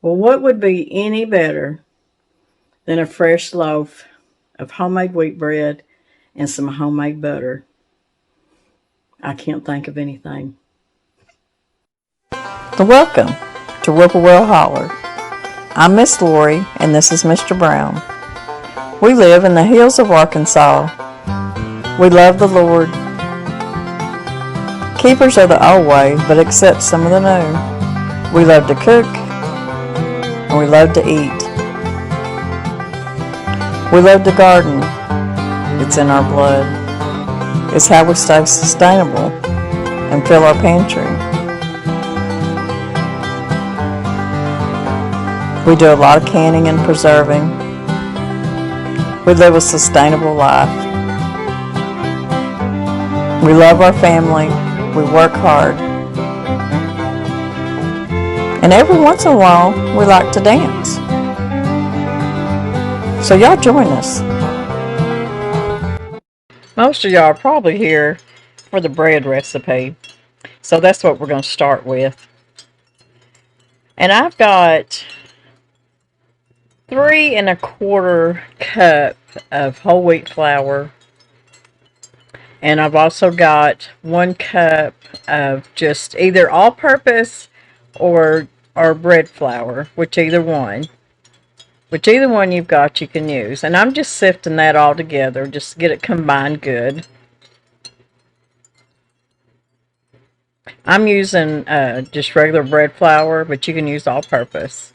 Well, what would be any better than a fresh loaf of homemade wheat bread and some homemade butter? I can't think of anything. Welcome to Whippoorwill Holler. I'm Miss Lori, and this is Mr. Brown. We live in the hills of Arkansas. We love the Lord, keepers of the old way, but accept some of the new. We love to cook, and we love to eat. We love to garden. It's in our blood. It's how we stay sustainable and fill our pantry. We do a lot of canning and preserving. We live a sustainable life. We love our family. We work hard. And every once in a while, we like to dance. So y'all join us. Most of y'all are probably here for the bread recipe. So that's what we're going to start with. And I've got 3¼ cup of whole wheat flour. And I've also got 1 cup of just either all-purpose or bread flour, whichever one you've got you can use. And I'm just sifting that all together just to get it combined good. I'm using just regular bread flour, but you can use all-purpose.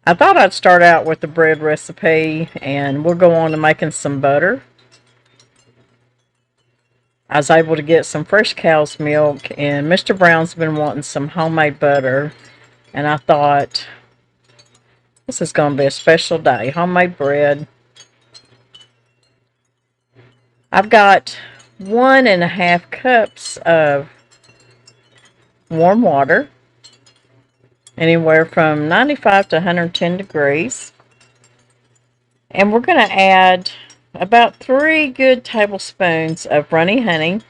I thought I'd start out with the bread recipe, and we'll go on to making some butter. I was able to get some fresh cow's milk, and Mr. Brown's been wanting some homemade butter, and I thought, this is going to be a special day. Homemade bread. I've got 1½ cups of warm water, anywhere from 95 to 110 degrees. And we're going to add about 3 good tablespoons of runny honey.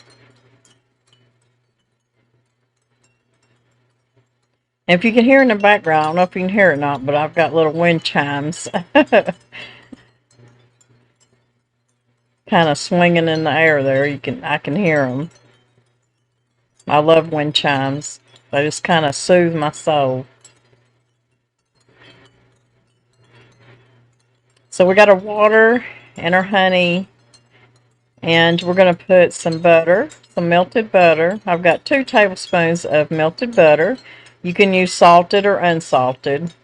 And if you can hear in the background, I don't know if you can hear it or not, but I've got little wind chimes kind of swinging in the air there. I can hear them. I love wind chimes. They just kind of soothe my soul. So we got our water and our honey, and we're going to put some butter, some melted butter. I've got 2 tablespoons of melted butter. You can use salted or unsalted.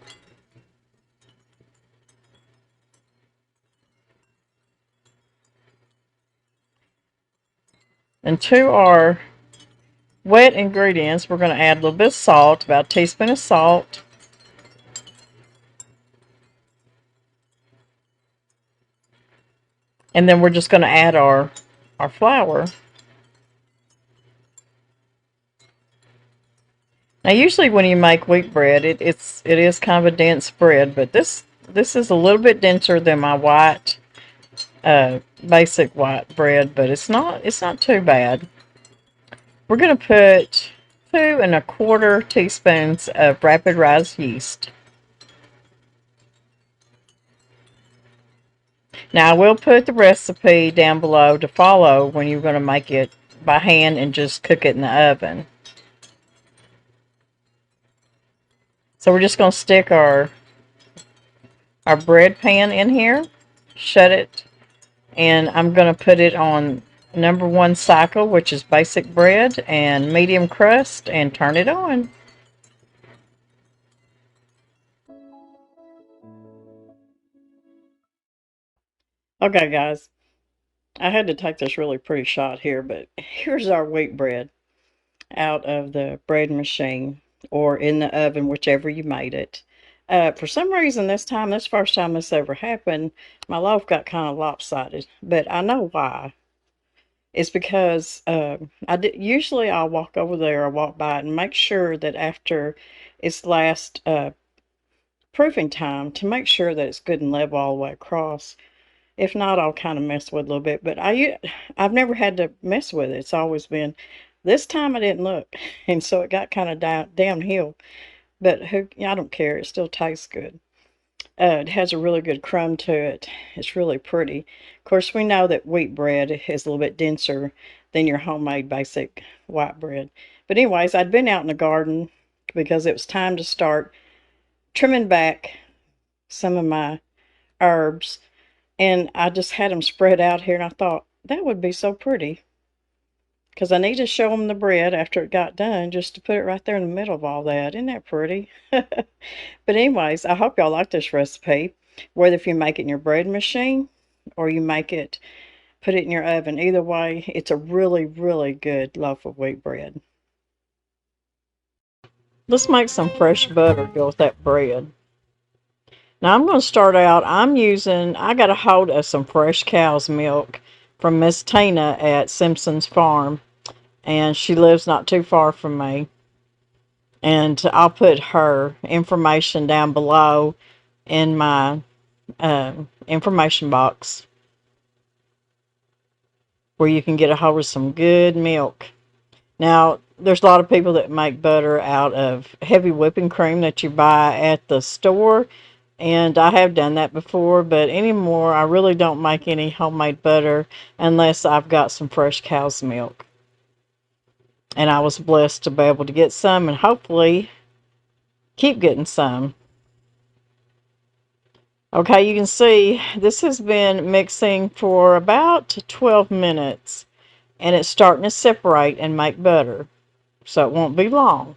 And to our wet ingredients, we're going to add a little bit of salt, about a teaspoon of salt. And then we're just going to add our flour. Now, usually when you make wheat bread, it is kind of a dense bread, but this is a little bit denser than my white, basic white bread, but it's not too bad. We're going to put 2¼ teaspoons of rapid rise yeast. Now, I will put the recipe down below to follow when you're going to make it by hand and just cook it in the oven. So we're just going to stick our bread pan in here, shut it, and I'm going to put it on #1 cycle, which is basic bread and medium crust, and turn it on. Okay, guys, I had to take this really pretty shot here, but here's our wheat bread out of the bread machine or in the oven, whichever you made it. For some reason this first time this ever happened, my loaf got kind of lopsided, but I know why. It's because usually I'll walk over there or walk by it and make sure that after its last proofing time to make sure that it's good and level all the way across. If not, I'll kind of mess with it a little bit, but I've never had to mess with it. It's always been This time I didn't look, and so it got kind of downhill. But I don't care. It still tastes good. It has a really good crumb to it. It's really pretty. Of course, we know that wheat bread is a little bit denser than your homemade basic white bread. But anyways, I'd been out in the garden because it was time to start trimming back some of my herbs. And I just had them spread out here, and I thought that would be so pretty because I need to show them the bread after it got done, just to put it right there in the middle of all that. Isn't that pretty? But anyways, I hope y'all like this recipe. Whether if you make it in your bread machine or you put it in your oven. Either way, it's a really, really good loaf of wheat bread. Let's make some fresh butter to go with that bread. Now I'm going to start out, I got a hold of some fresh cow's milk from Miss Tina at Simpson's Farm. And she lives not too far from me. And I'll put her information down below in my information box where you can get a hold of some good milk. Now, there's a lot of people that make butter out of heavy whipping cream that you buy at the store. And I have done that before, but anymore, I really don't make any homemade butter unless I've got some fresh cow's milk. And I was blessed to be able to get some and hopefully keep getting some. Okay, you can see this has been mixing for about 12 minutes and it's starting to separate and make butter. So it won't be long.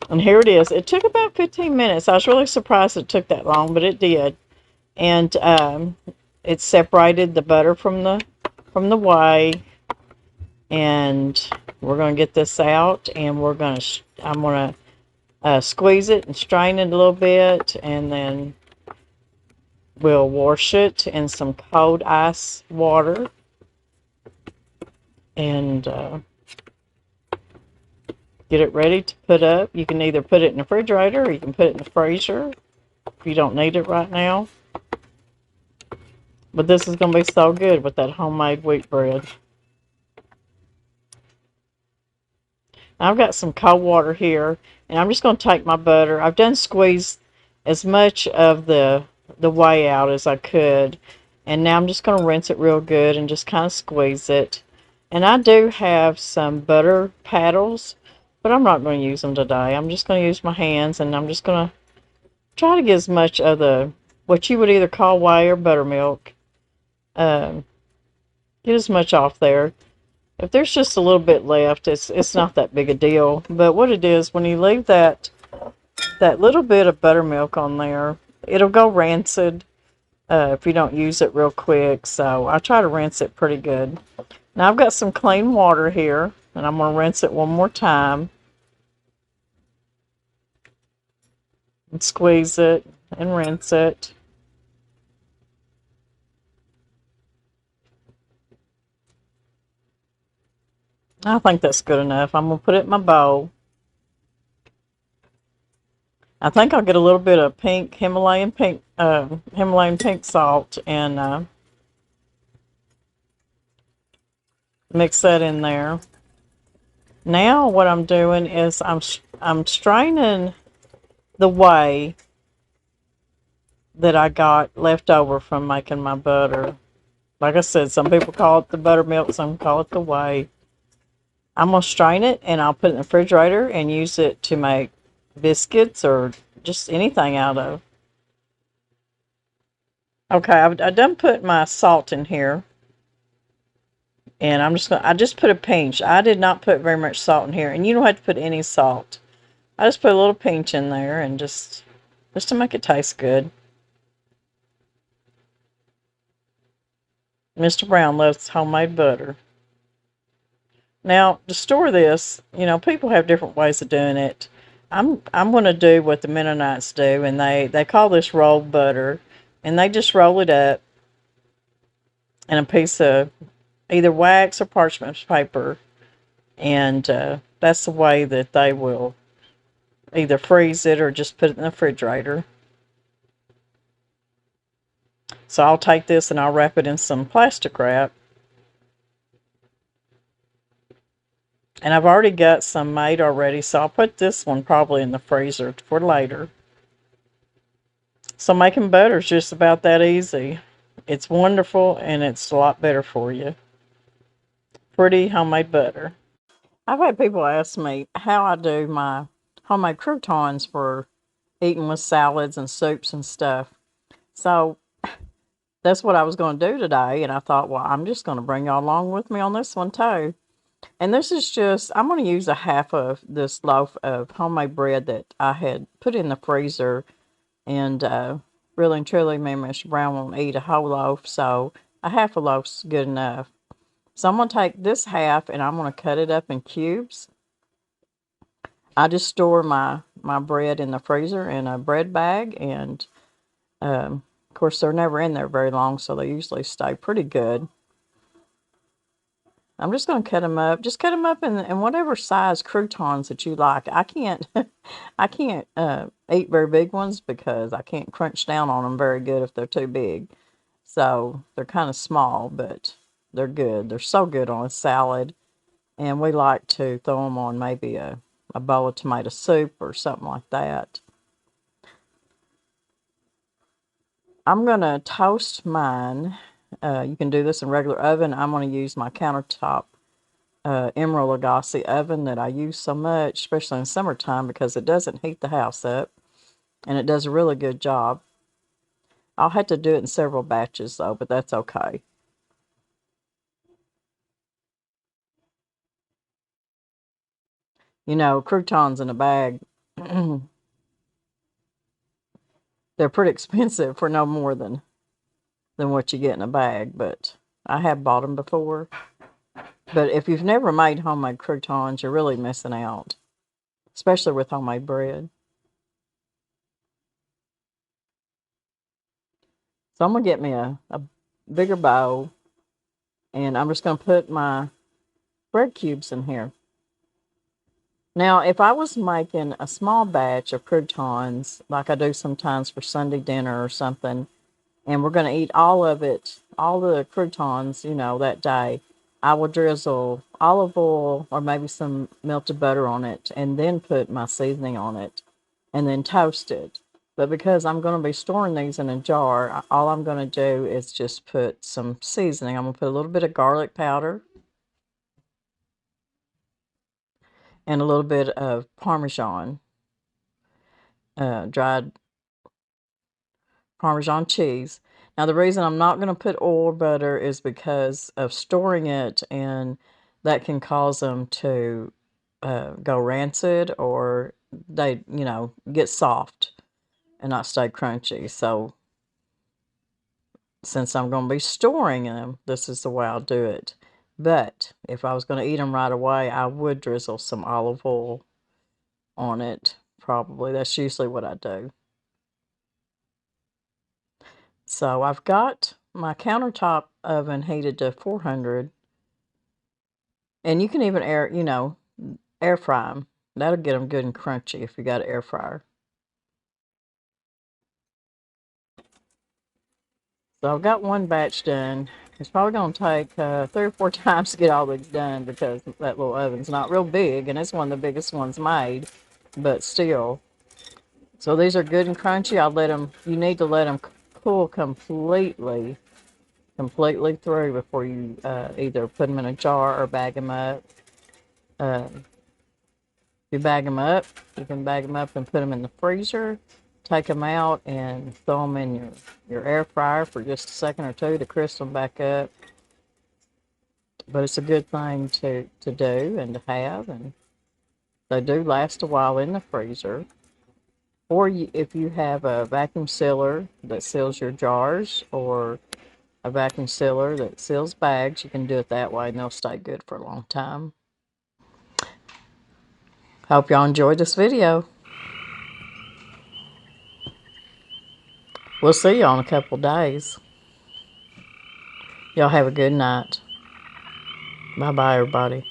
And here it is. It took about 15 minutes. I was really surprised it took that long, but it did. And it separated the butter from the whey. And we're going to get this out and I'm going to squeeze it and strain it a little bit, and then we'll wash it in some cold ice water and get it ready to put up. You can either put it in the refrigerator or you can put it in the freezer if you don't need it right now. But this is going to be so good with that homemade wheat bread. I've got some cold water here, and I'm just going to take my butter. I've done squeezed as much of the whey out as I could, and now I'm just going to rinse it real good and just kind of squeeze it. And I do have some butter paddles, but I'm not going to use them today. I'm just going to use my hands, and I'm just going to try to get as much of what you would either call whey or buttermilk. Get as much off there. If there's just a little bit left, it's not that big a deal. But what it is, when you leave that little bit of buttermilk on there, it'll go rancid if you don't use it real quick. So I try to rinse it pretty good. Now I've got some clean water here, and I'm going to rinse it one more time. And squeeze it and rinse it. I think that's good enough. I'm going to put it in my bowl. I think I'll get a little bit of Himalayan pink salt and mix that in there. Now what I'm doing is I'm straining the whey that I got left over from making my butter. Like I said, some people call it the buttermilk, some call it the whey. I'm going to strain it and I'll put it in the refrigerator and use it to make biscuits or just anything out of. Okay, I done put my salt in here. And I just put a pinch. I did not put very much salt in here. And you don't have to put any salt. I just put a little pinch in there and just to make it taste good. Mr. Brown loves homemade butter. Now, to store this, people have different ways of doing it. I'm going to do what the Mennonites do, and they call this rolled butter. And they just roll it up in a piece of either wax or parchment paper. And that's the way that they will either freeze it or just put it in the refrigerator. So I'll take this and I'll wrap it in some plastic wrap. And I've already got some made already, so I'll put this one probably in the freezer for later. So making butter is just about that easy. It's wonderful and it's a lot better for you. Pretty homemade butter. I've had people ask me how I do my homemade croutons for eating with salads and soups and stuff. So that's what I was going to do today. And I thought, well, I'm just going to bring y'all along with me on this one too. And this is just, I'm going to use a half of this loaf of homemade bread that I had put in the freezer. And really and truly, me and Mr. Brown won't eat a whole loaf. So a half a loaf's good enough. So I'm going to take this half and I'm going to cut it up in cubes. I just store my bread in the freezer in a bread bag. And of course, they're never in there very long, so they usually stay pretty good. I'm just going to cut them up. Just cut them up in whatever size croutons that you like. I can't, I can't eat very big ones because I can't crunch down on them very good if they're too big. So they're kind of small, but they're good. They're so good on a salad. And we like to throw them on maybe a bowl of tomato soup or something like that. I'm going to toast mine. You can do this in regular oven. I'm going to use my countertop Emerald Lagasse oven that I use so much, especially in summertime, because it doesn't heat the house up. And it does a really good job. I'll have to do it in several batches, though, but that's okay. You know, croutons in a bag, they're pretty expensive for no more than what you get in a bag, but I have bought them before. But if you've never made homemade croutons, you're really missing out, especially with homemade bread. So I'm going to get me a bigger bowl, and I'm just going to put my bread cubes in here. Now, if I was making a small batch of croutons, like I do sometimes for Sunday dinner or something, and we're going to eat all of it, all the croutons, you know, that day, I will drizzle olive oil or maybe some melted butter on it and then put my seasoning on it and then toast it. But because I'm going to be storing these in a jar, all I'm going to do is just put some seasoning. I'm going to put a little bit of garlic powder and a little bit of Parmesan, dried Parmesan cheese. Now, the reason I'm not going to put oil or butter is because of storing it, and that can cause them to go rancid or they, you know, get soft and not stay crunchy. So, since I'm going to be storing them, this is the way I'll do it. But if I was going to eat them right away, I would drizzle some olive oil on it, probably. That's usually what I do. So I've got my countertop oven heated to 400. And you can even air fry them. That'll get them good and crunchy if you got an air fryer. So I've got one batch done. It's probably going to take 3 or 4 times to get all these done because that little oven's not real big, and it's one of the biggest ones made, but still. So these are good and crunchy. You need to let them cool completely through before you either put them in a jar or bag them up. You bag them up, you can bag them up and put them in the freezer. Take them out and throw them in your air fryer for just a second or two to crisp them back up. But it's a good thing to do and to have, and they do last a while in the freezer. Or if you have a vacuum sealer that seals your jars, or a vacuum sealer that seals bags, you can do it that way and they'll stay good for a long time. Hope y'all enjoyed this video. We'll see y'all in a couple days. Y'all have a good night. Bye-bye, everybody.